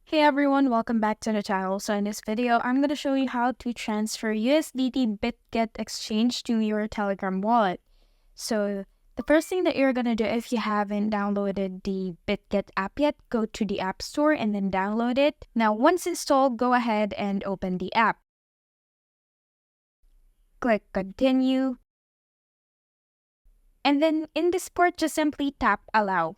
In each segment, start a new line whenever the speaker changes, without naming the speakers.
Hey everyone, welcome back to the channel. So in this video, I'm going to show you how to transfer USDT Bitget exchange to your Telegram wallet. So the first thing that you're going to do, if you haven't downloaded the Bitget app yet, go to the App Store and then download it. Now once installed, go ahead and open the app. Click continue. And then in this part, just simply tap allow.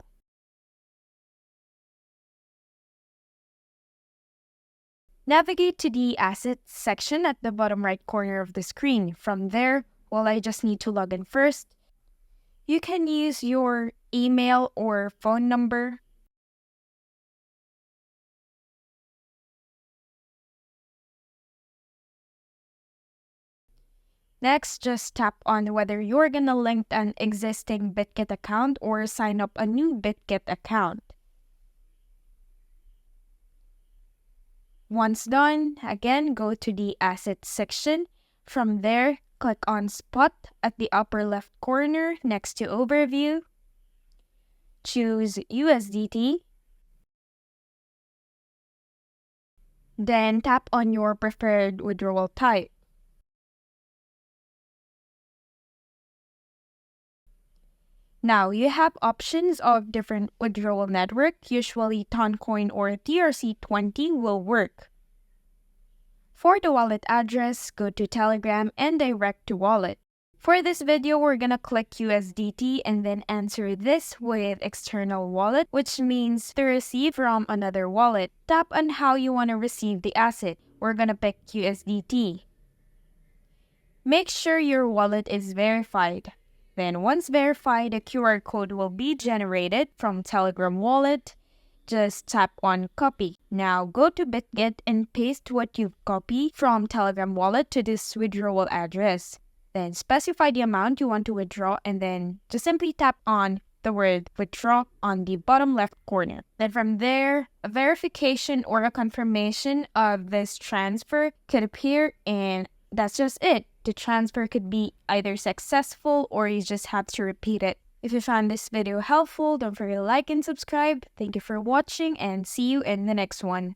Navigate to the Assets section at the bottom right corner of the screen. From there, I just need to log in first. You can use your email or phone number. Next, just tap on whether you're gonna link an existing Bitget account or sign up a new Bitget account. Once done, again, go to the Assets section. From there, click on Spot at the upper left corner next to Overview. Choose USDT. Then tap on your preferred withdrawal type. Now, you have options of different withdrawal network. Usually, Toncoin or TRC20 will work. For the wallet address, go to Telegram and direct to wallet. For this video, we're gonna click USDT and then answer this with external wallet, which means to receive from another wallet. Tap on how you want to receive the asset. We're gonna pick USDT. Make sure your wallet is verified. Then once verified, a QR code will be generated from Telegram wallet. Just tap on copy. Now go to Bitget and paste what you've copied from Telegram wallet to this withdrawal address. Then specify the amount you want to withdraw and then just simply tap on the word withdraw on the bottom left corner. Then from there, a verification or a confirmation of this transfer could appear, and that's just it. The transfer could be either successful or you just have to repeat it. If you found this video helpful, don't forget to like and subscribe. Thank you for watching and see you in the next one.